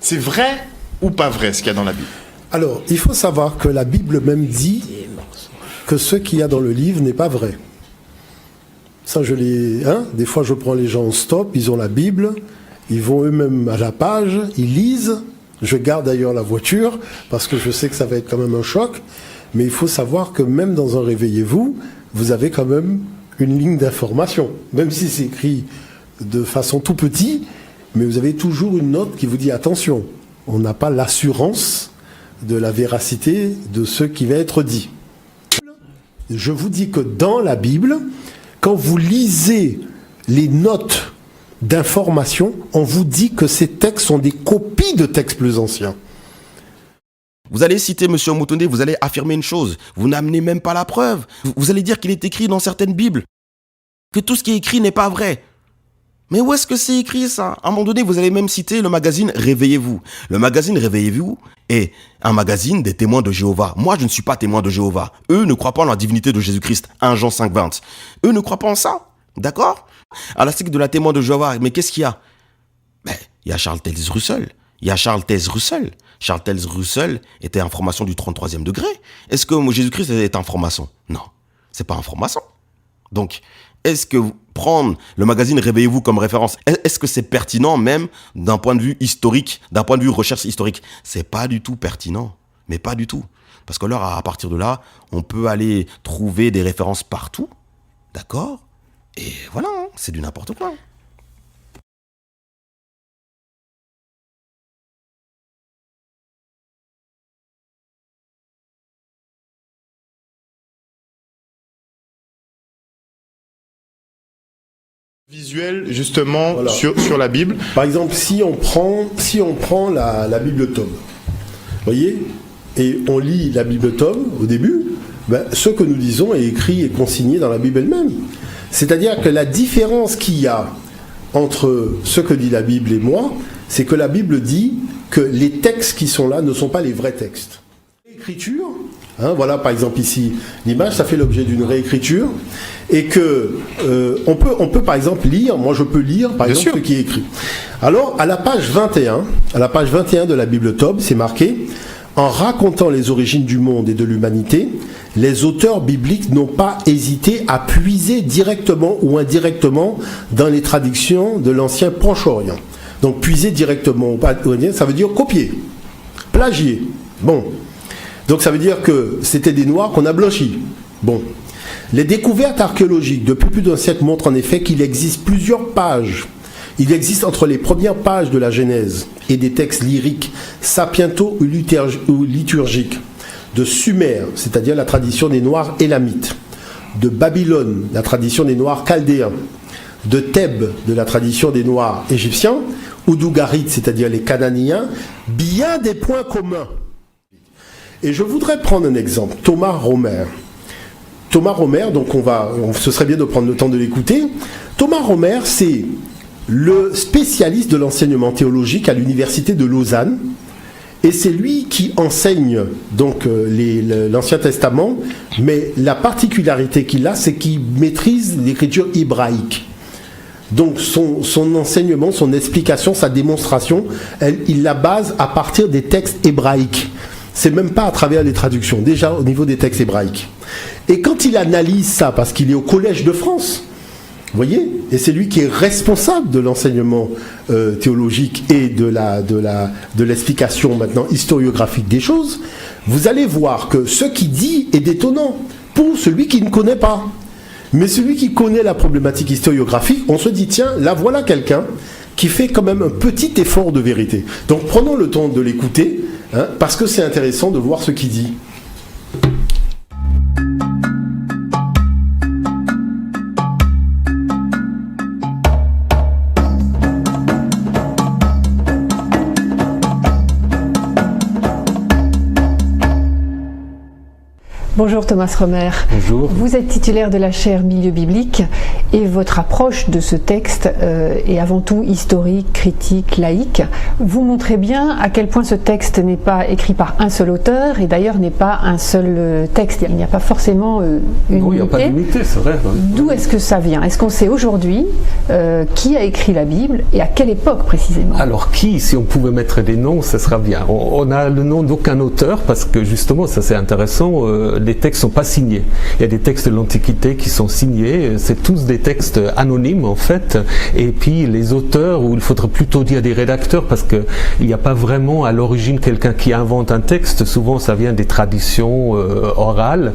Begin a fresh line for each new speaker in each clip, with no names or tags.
C'est vrai ou pas vrai ce qu'il y a dans la Bible?
Alors, il faut savoir que la Bible même dit que ce qu'il y a dans le livre n'est pas vrai. Ça, des fois, je prends les gens en stop, ils ont la Bible, ils vont eux-mêmes à la page, ils lisent. Je garde d'ailleurs la voiture, parce que je sais que ça va être quand même un choc. Mais il faut savoir que même dans un Réveillez-vous, vous avez quand même une ligne d'information. Même si c'est écrit de façon tout petit, mais vous avez toujours une note qui vous dit attention, on n'a pas l'assurance de la véracité de ce qui va être dit. Je vous dis que dans la Bible, quand vous lisez les notes d'information, on vous dit que ces textes sont des copies de textes plus anciens.
Vous allez citer M. Moutonde, vous allez affirmer une chose. Vous n'amenez même pas la preuve. Vous allez dire qu'il est écrit dans certaines Bibles que tout ce qui est écrit n'est pas vrai. Mais où est-ce que c'est écrit ça? À un moment donné, vous allez même citer le magazine Réveillez-vous. Le magazine Réveillez-vous est un magazine des témoins de Jéhovah. Moi, je ne suis pas témoin de Jéhovah. Eux ne croient pas en la divinité de Jésus-Christ. 1 Jean 5,20. Eux ne croient pas en ça. D'accord? À la suite de la témoin de Jéhovah, mais qu'est-ce qu'il y a? Il y a Charles Taze Russell. Charles Taze Russell était un franc-maçon du 33e degré. Est-ce que Jésus-Christ est un franc-maçon? Non, c'est pas un franc-maçon. Donc, est-ce que prendre le magazine Réveillez-vous comme référence, est-ce que c'est pertinent même d'un point de vue historique, d'un point de vue recherche historique? C'est pas du tout pertinent, mais pas du tout. Parce que là, à partir de là, on peut aller trouver des références partout, d'accord? Et voilà, c'est du n'importe quoi.
Visuel justement voilà. sur la Bible.
Par exemple, si on prend la Bible Tome, voyez, et on lit la Bible Tome au début, ce que nous disons est écrit et consigné dans la Bible elle-même. C'est-à-dire que la différence qu'il y a entre ce que dit la Bible et moi, c'est que la Bible dit que les textes qui sont là ne sont pas les vrais textes. L'écriture, voilà par exemple ici l'image, ça fait l'objet d'une réécriture. Et que on peut par exemple lire, moi je peux lire par exemple ce qui est écrit. Alors à la page 21 de la Bible Tome, c'est marqué: en racontant les origines du monde et de l'humanité, les auteurs bibliques n'ont pas hésité à puiser directement ou indirectement dans les traditions de l'ancien Proche-Orient. Donc puiser directement ou pas, ça veut dire copier, plagier. Bon, donc ça veut dire que c'était des Noirs qu'on a blanchis. Bon. Les découvertes archéologiques depuis plus d'un siècle montrent en effet qu'il existe plusieurs pages. Il existe entre les premières pages de la Genèse et des textes lyriques, sapientaux ou liturgiques, de Sumer, c'est-à-dire la tradition des Noirs élamites, de Babylone, la tradition des Noirs chaldéens, de Thèbes, de la tradition des Noirs égyptiens, ou d'Ougarit, c'est-à-dire les Cananéens, bien des points communs. Et je voudrais prendre un exemple, Thomas Romer, donc ce serait bien de prendre le temps de l'écouter. Thomas Romer, c'est le spécialiste de l'enseignement théologique à l'université de Lausanne, et c'est lui qui enseigne donc l'Ancien Testament, mais la particularité qu'il a, c'est qu'il maîtrise l'écriture hébraïque. Donc son enseignement, son explication, sa démonstration, il la base à partir des textes hébraïques. C'est même pas à travers les traductions, déjà au niveau des textes hébraïques. Et quand il analyse ça, parce qu'il est au Collège de France, vous voyez, et c'est lui qui est responsable de l'enseignement théologique et de l'explication maintenant historiographique des choses, vous allez voir que ce qu'il dit est détonnant pour celui qui ne connaît pas. Mais celui qui connaît la problématique historiographique, on se dit, tiens, là voilà quelqu'un qui fait quand même un petit effort de vérité. Donc prenons le temps de l'écouter, parce que c'est intéressant de voir ce qu'il dit.
Bonjour Thomas Romer.
Bonjour.
Vous êtes titulaire de la chaire Milieu biblique et votre approche de ce texte est avant tout historique, critique, laïque. Vous montrez bien à quel point ce texte n'est pas écrit par un seul auteur et d'ailleurs n'est pas un seul texte. Il n'y a pas forcément une
non, il n'y a pas d'unité, c'est vrai.
D'où est-ce que ça vient? Est-ce qu'on sait aujourd'hui qui a écrit la Bible et à quelle époque précisément?
Alors qui, si on pouvait mettre des noms, ce sera bien. On a le nom d'aucun auteur parce que justement, ça c'est intéressant, les textes ne sont pas signés. Il y a des textes de l'Antiquité qui sont signés, c'est tous des textes anonymes en fait, et puis les auteurs, ou il faudrait plutôt dire des rédacteurs, parce qu'il n'y a pas vraiment à l'origine quelqu'un qui invente un texte, souvent ça vient des traditions orales,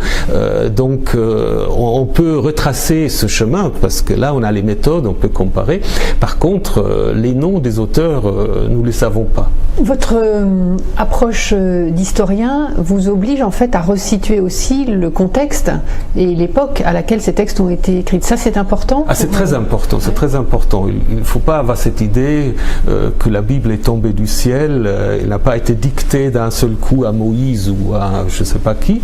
donc on peut retracer ce chemin, parce que là on a les méthodes, on peut comparer. Par contre, les noms des auteurs, nous ne les savons pas.
Votre approche d'historien vous oblige en fait à resituer aussi le contexte et l'époque à laquelle ces textes ont été écrits. Ça, c'est important.
Ah, c'est très important, c'est très important. Il ne faut pas avoir cette idée que la Bible est tombée du ciel, elle n'a pas été dictée d'un seul coup à Moïse ou à je ne sais pas qui.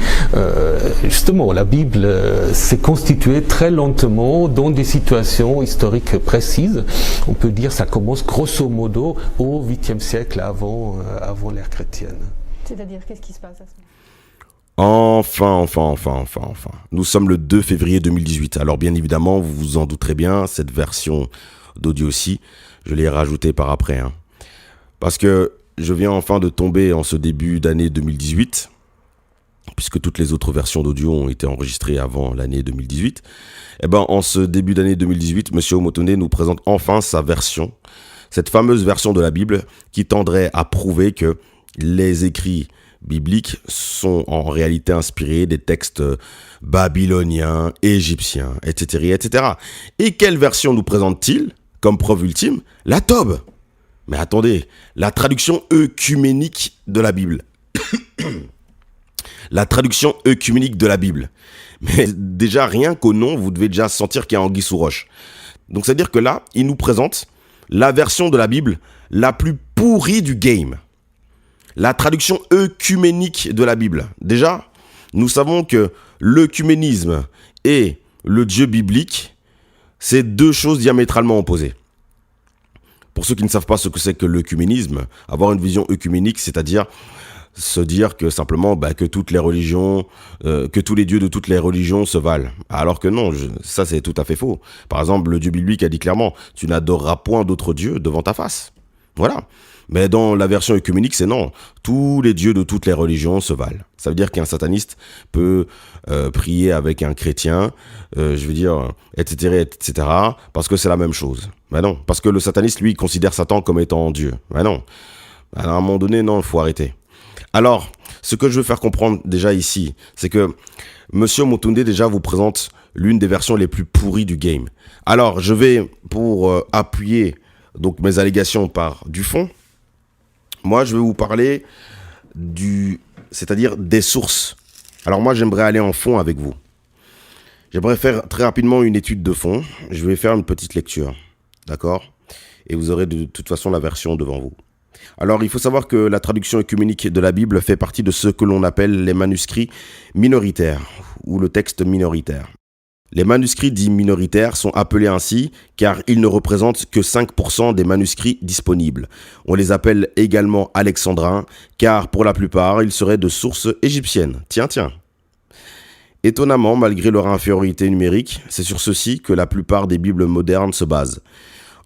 Justement, la Bible s'est constituée très lentement dans des situations historiques précises. On peut dire que ça commence grosso modo au 8e siècle avant l'ère chrétienne.
C'est-à-dire, qu'est-ce qui se passe à ce moment?
Enfin. Nous sommes le 2 février 2018. Alors bien évidemment, vous vous en douterez bien, cette version d'audio aussi, je l'ai rajoutée par après. Parce que je viens enfin de tomber en ce début d'année 2018, puisque toutes les autres versions d'audio ont été enregistrées avant l'année 2018. Et ben en ce début d'année 2018, M. Omotonde nous présente enfin sa version, cette fameuse version de la Bible qui tendrait à prouver que les écrits bibliques sont en réalité inspirés des textes babyloniens, égyptiens, etc., etc. Et quelle version nous présente-t-il comme preuve ultime? La Tob. Mais attendez, la traduction œcuménique de la Bible. La traduction œcuménique de la Bible. Mais déjà, rien qu'au nom, vous devez déjà sentir qu'il y a anguille sous roche. Donc, c'est-à-dire que là, il nous présente la version de la Bible la plus pourrie du game. La traduction œcuménique de la Bible. Déjà, nous savons que l'œcuménisme et le Dieu biblique, c'est deux choses diamétralement opposées. Pour ceux qui ne savent pas ce que c'est que l'œcuménisme, avoir une vision œcuménique, c'est-à-dire se dire que simplement que toutes les religions, que tous les dieux de toutes les religions se valent. Alors que non, ça c'est tout à fait faux. Par exemple, le Dieu biblique a dit clairement, tu n'adoreras point d'autres dieux devant ta face. Voilà. Mais dans la version œcuménique, c'est non. Tous les dieux de toutes les religions se valent. Ça veut dire qu'un sataniste peut prier avec un chrétien, etc., parce que c'est la même chose. Ben non, parce que le sataniste, lui, considère Satan comme étant Dieu. Ben non. Alors, à un moment donné, non, il faut arrêter. Alors, ce que je veux faire comprendre déjà ici, c'est que Monsieur Omotonde déjà vous présente l'une des versions les plus pourries du game. Alors, je vais, pour appuyer donc mes allégations par du fond, moi, je vais vous parler c'est-à-dire des sources. Alors moi, j'aimerais aller en fond avec vous. J'aimerais faire très rapidement une étude de fond. Je vais faire une petite lecture, d'accord? Et vous aurez de toute façon la version devant vous. Alors, il faut savoir que la traduction œcuménique de la Bible fait partie de ce que l'on appelle les manuscrits minoritaires, ou le texte minoritaire. Les manuscrits dits minoritaires sont appelés ainsi car ils ne représentent que 5% des manuscrits disponibles. On les appelle également alexandrins car pour la plupart ils seraient de sources égyptiennes. Tiens. Étonnamment, malgré leur infériorité numérique, c'est sur ceci que la plupart des Bibles modernes se basent.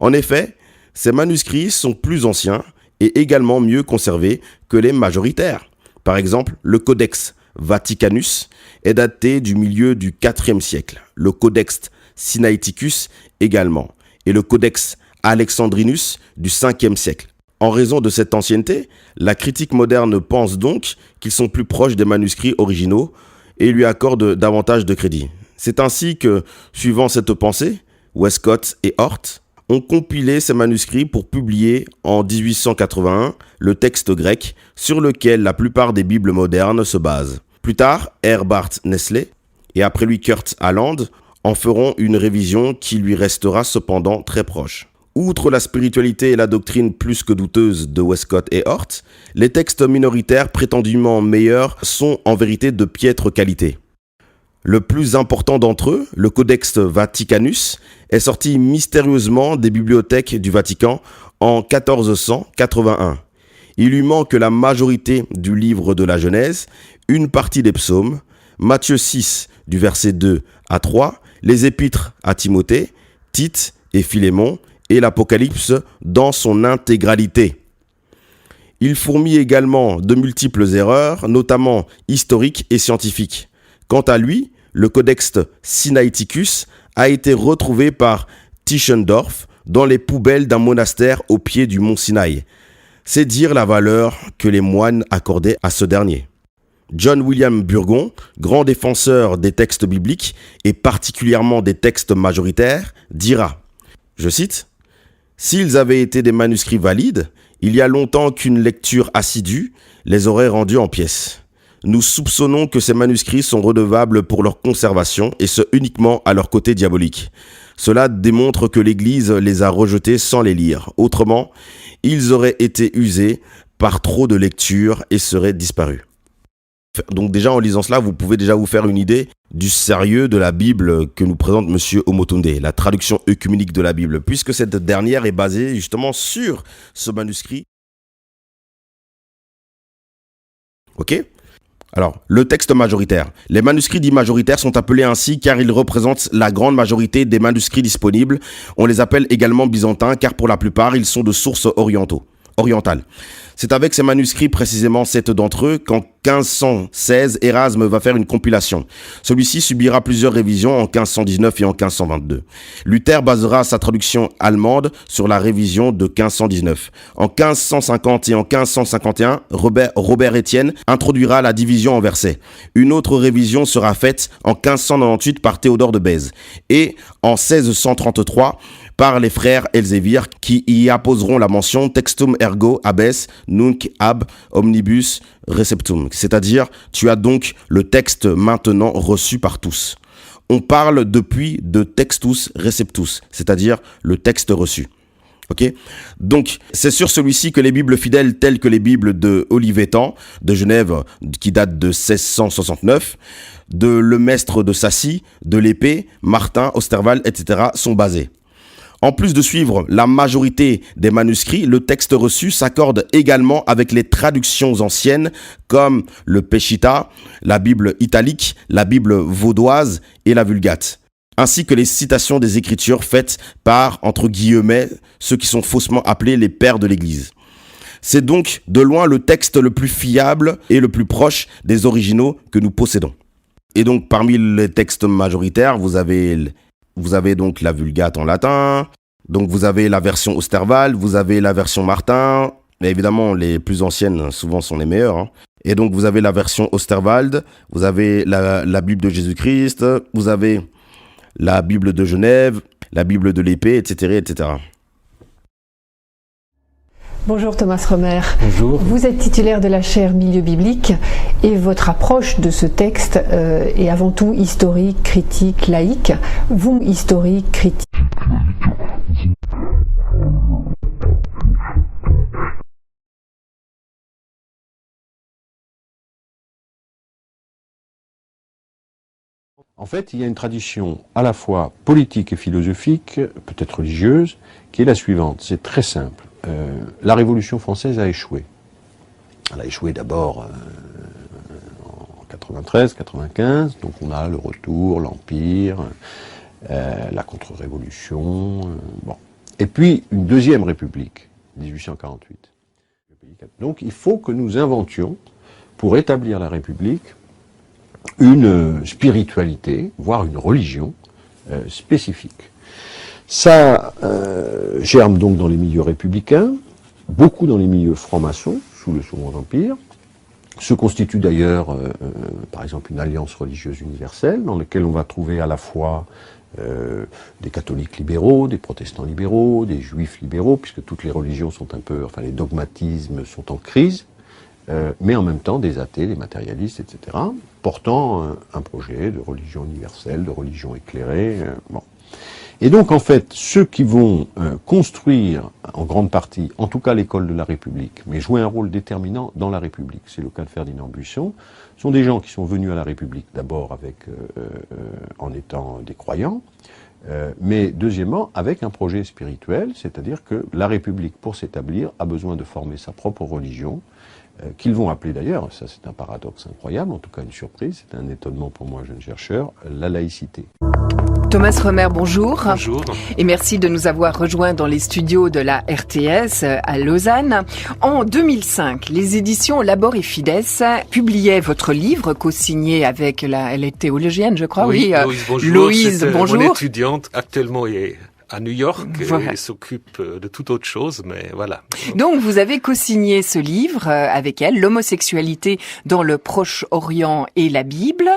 En effet, ces manuscrits sont plus anciens et également mieux conservés que les majoritaires. Par exemple, le Codex Vaticanus est daté du milieu du IVe siècle, le Codex Sinaiticus également, et le Codex Alexandrinus du Ve siècle. En raison de cette ancienneté, la critique moderne pense donc qu'ils sont plus proches des manuscrits originaux et lui accorde davantage de crédit. C'est ainsi que, suivant cette pensée, Westcott et Hort ont compilé ces manuscrits pour publier en 1881 le texte grec sur lequel la plupart des Bibles modernes se basent. Plus tard, Herbert Nestlé et après lui Kurt Aland en feront une révision qui lui restera cependant très proche. Outre la spiritualité et la doctrine plus que douteuse de Westcott et Hort, les textes minoritaires prétendument meilleurs sont en vérité de piètre qualité. Le plus important d'entre eux, le Codex Vaticanus, est sorti mystérieusement des bibliothèques du Vatican en 1481. Il lui manque la majorité du livre de la Genèse, une partie des psaumes, Matthieu 6 du verset 2 à 3, les épîtres à Timothée, Tite et Philémon et l'Apocalypse dans son intégralité. Il fourmille également de multiples erreurs, notamment historiques et scientifiques. Quant à lui, le Codex Sinaiticus a été retrouvé par Tischendorf dans les poubelles d'un monastère au pied du mont Sinaï. C'est dire la valeur que les moines accordaient à ce dernier. John William Burgon, grand défenseur des textes bibliques et particulièrement des textes majoritaires, dira, je cite, « S'ils avaient été des manuscrits valides, il y a longtemps qu'une lecture assidue les aurait rendus en pièces. Nous soupçonnons que ces manuscrits sont redevables pour leur conservation et ce uniquement à leur côté diabolique. Cela démontre que l'Église les a rejetés sans les lire. Autrement, ils auraient été usés par trop de lectures et seraient disparus. » Donc déjà en lisant cela, vous pouvez déjà vous faire une idée du sérieux de la Bible que nous présente Monsieur Omotunde, la traduction œcuménique de la Bible, puisque cette dernière est basée justement sur ce manuscrit. Ok ? Alors, le texte majoritaire. Les manuscrits dits majoritaires sont appelés ainsi car ils représentent la grande majorité des manuscrits disponibles. On les appelle également byzantins car pour la plupart, ils sont de sources orientales. C'est avec ces manuscrits, précisément 7 d'entre eux, qu'en 1516, Érasme va faire une compilation. Celui-ci subira plusieurs révisions en 1519 et en 1522. Luther basera sa traduction allemande sur la révision de 1519. En 1550 et en 1551, Robert Étienne introduira la division en versets. Une autre révision sera faite en 1598 par Théodore de Bèze. Et en 1633, par les frères Elzévir qui y apposeront la mention textum ergo abes nunc ab omnibus receptum, c'est-à-dire tu as donc le texte maintenant reçu par tous. On parle depuis de textus receptus, c'est-à-dire le texte reçu. Okay. Donc, c'est sur celui-ci que les Bibles fidèles telles que les Bibles de Olivetan, de Genève, qui datent de 1669, de Lemestre de Sassy, de l'Épée, Martin, Osterwald, etc. sont basées. En plus de suivre la majorité des manuscrits, le texte reçu s'accorde également avec les traductions anciennes comme le Peshitta, la Bible italique, la Bible vaudoise et la Vulgate, ainsi que les citations des Écritures faites par, entre guillemets, ceux qui sont faussement appelés les pères de l'Église. C'est donc de loin le texte le plus fiable et le plus proche des originaux que nous possédons. Et donc parmi les textes majoritaires, vous avez donc la Vulgate en latin, donc vous avez la version Osterwald, vous avez la version Martin, mais évidemment les plus anciennes souvent sont les meilleures, hein. Et donc vous avez la version Osterwald, vous avez la Bible de Jésus-Christ, vous avez la Bible de Genève, la Bible de l'Épée, etc., etc.
Bonjour Thomas Romer.
Bonjour.
Vous êtes titulaire de la chaire Milieu biblique et votre approche de ce texte est avant tout historique, critique, laïque. Vous, historique, critique.
En fait, il y a une tradition à la fois politique et philosophique, peut-être religieuse, qui est la suivante. C'est très simple. La Révolution française a échoué. Elle a échoué d'abord en 93, 95, donc on a le retour, l'Empire, la contre-révolution, bon. Et puis une deuxième République, 1848. Donc il faut que nous inventions, pour établir la République, une spiritualité, voire une religion spécifique. Ça germe donc dans les milieux républicains, beaucoup dans les milieux francs-maçons, sous le Second Empire, se constitue d'ailleurs, par exemple, une alliance religieuse universelle, dans laquelle on va trouver à la fois des catholiques libéraux, des protestants libéraux, des juifs libéraux, puisque toutes les religions sont un peu, enfin les dogmatismes sont en crise, mais en même temps des athées, des matérialistes, etc., portant un projet de religion universelle, de religion éclairée, bon. Et donc, en fait, ceux qui vont construire, en grande partie, en tout cas l'école de la République, mais jouer un rôle déterminant dans la République, c'est le cas de Ferdinand Buisson, sont des gens qui sont venus à la République d'abord en étant des croyants, mais deuxièmement avec un projet spirituel, c'est-à-dire que la République, pour s'établir, a besoin de former sa propre religion, qu'ils vont appeler d'ailleurs, ça c'est un paradoxe incroyable, en tout cas une surprise, c'est un étonnement pour moi, jeune chercheur, la laïcité.
Thomas Romer, bonjour.
Bonjour.
Et merci de nous avoir rejoints dans les studios de la RTS à Lausanne. En 2005, les éditions Labor et Fides publiaient votre livre co-signé avec elle est théologienne, je crois.
Oui, Loïse, bonjour.
Loïse, bonjour.
Mon étudiante actuellement est à New York
voilà.
Et s'occupe de toute autre chose, mais voilà.
Donc vous avez co-signé ce livre avec elle, L'homosexualité dans le Proche-Orient et la Bible.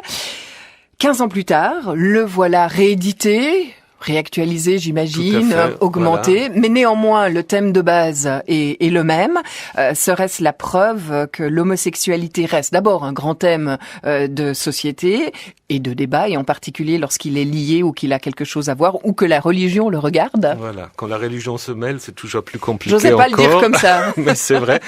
15 ans plus tard, le voilà réédité, réactualisé, j'imagine, augmenté, voilà. Mais néanmoins, le thème de base est le même. Serait-ce la preuve que l'homosexualité reste d'abord un grand thème de société et de débat, et en particulier lorsqu'il est lié ou qu'il a quelque chose à voir, ou que la religion le regarde?
Voilà, quand la religion se mêle, c'est toujours plus compliqué.
J'osais pas le dire comme ça.
Mais c'est vrai.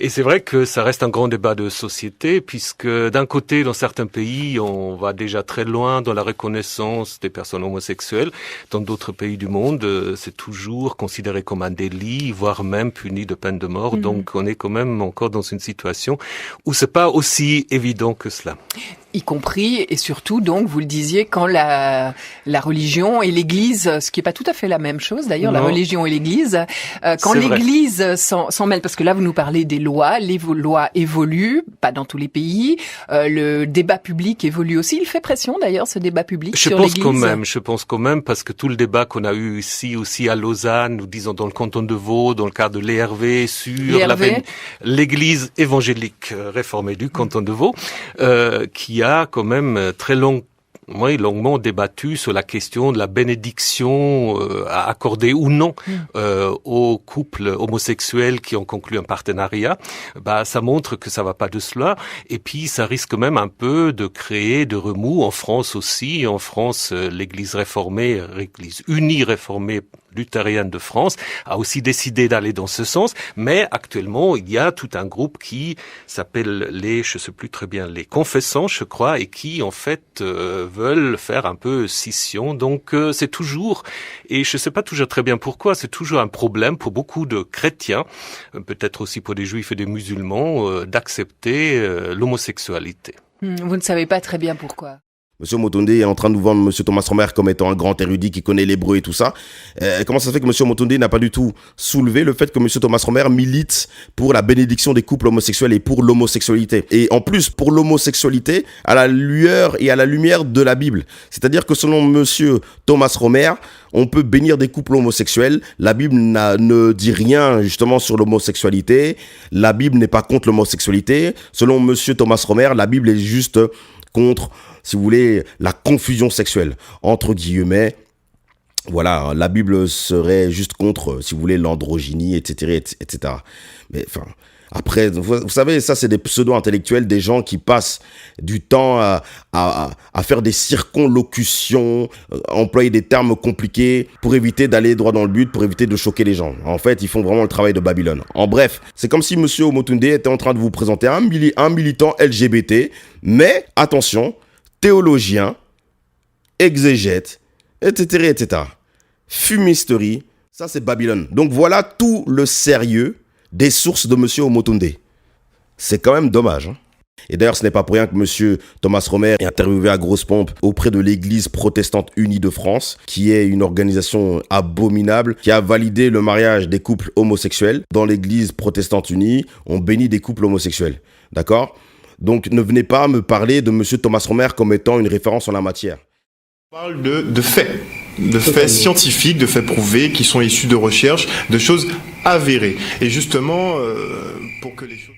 Et c'est vrai que ça reste un grand débat de société, puisque d'un côté, dans certains pays, on va déjà très loin dans la reconnaissance des personnes homosexuelles. Dans d'autres pays du monde, c'est toujours considéré comme un délit, voire même puni de peine de mort. Donc on est quand même encore dans une situation où c'est pas aussi évident que cela. Y
compris et surtout, donc, vous le disiez, quand la religion et l'Église, ce qui est pas tout à fait la même chose d'ailleurs, la religion et l'Église, quand l'Église s'en mêle, parce que là vous nous parlez des lois, les lois évoluent, pas dans tous les pays, le débat public évolue aussi, il fait pression d'ailleurs ce débat public sur l'Église.
Je pense quand même, parce que tout le débat qu'on a eu ici aussi à Lausanne, ou disons dans le canton de Vaud, dans le cadre de l'ERV, sur l'Église évangélique réformée du canton de Vaud, qui a quand même longuement débattu sur la question de la bénédiction à accorder ou non aux couples homosexuels qui ont conclu un partenariat. Ça montre que ça va pas de cela, et puis ça risque même un peu de créer de remous en France aussi. En France, l'Église réformée, l'Église unie réformée luthérienne de France a aussi décidé d'aller dans ce sens, mais actuellement il y a tout un groupe qui s'appelle les confessants, je crois, et qui en fait veulent faire un peu scission. Donc c'est toujours, et je sais pas toujours très bien pourquoi, c'est toujours un problème pour beaucoup de chrétiens, peut-être aussi pour des juifs et des musulmans, d'accepter l'homosexualité.
Vous ne savez pas très bien pourquoi.
Monsieur Motonde est en train de nous vendre Monsieur Thomas Romer comme étant un grand érudit qui connaît l'hébreu et tout ça. Comment ça se fait que Monsieur Motonde n'a pas du tout soulevé le fait que Monsieur Thomas Romer milite pour la bénédiction des couples homosexuels et pour l'homosexualité? Et en plus, pour l'homosexualité à la lueur et à la lumière de la Bible. C'est-à-dire que selon Monsieur Thomas Romer, on peut bénir des couples homosexuels. La Bible ne dit rien justement sur l'homosexualité. La Bible n'est pas contre l'homosexualité. Selon Monsieur Thomas Romer, la Bible est juste contre, si vous voulez, la confusion sexuelle, entre guillemets. Voilà, la Bible serait juste contre, si vous voulez, l'androgynie, etc., etc. Mais enfin, après, vous savez, ça, c'est des pseudo-intellectuels, des gens qui passent du temps à faire des circonlocutions, employer des termes compliqués pour éviter d'aller droit dans le but, pour éviter de choquer les gens. En fait, ils font vraiment le travail de Babylone. En bref, c'est comme si Monsieur Omotunde était en train de vous présenter un militant LGBT, mais attention, théologien, exégète, etc., etc. Fumisterie, ça c'est Babylone. Donc voilà tout le sérieux des sources de Monsieur Omotunde. C'est quand même dommage. Et d'ailleurs, ce n'est pas pour rien que Monsieur Thomas Romer est interviewé à grosse pompe auprès de l'Église protestante unie de France, qui est une organisation abominable, qui a validé le mariage des couples homosexuels. Dans l'Église protestante unie, on bénit des couples homosexuels. D'accord ? Donc ne venez pas me parler de Monsieur Thomas Romer comme étant une référence en la matière.
On parle de faits. De faits scientifiques, de faits prouvés, qui sont issus de recherches, de choses avérées. Et justement, pour que les choses...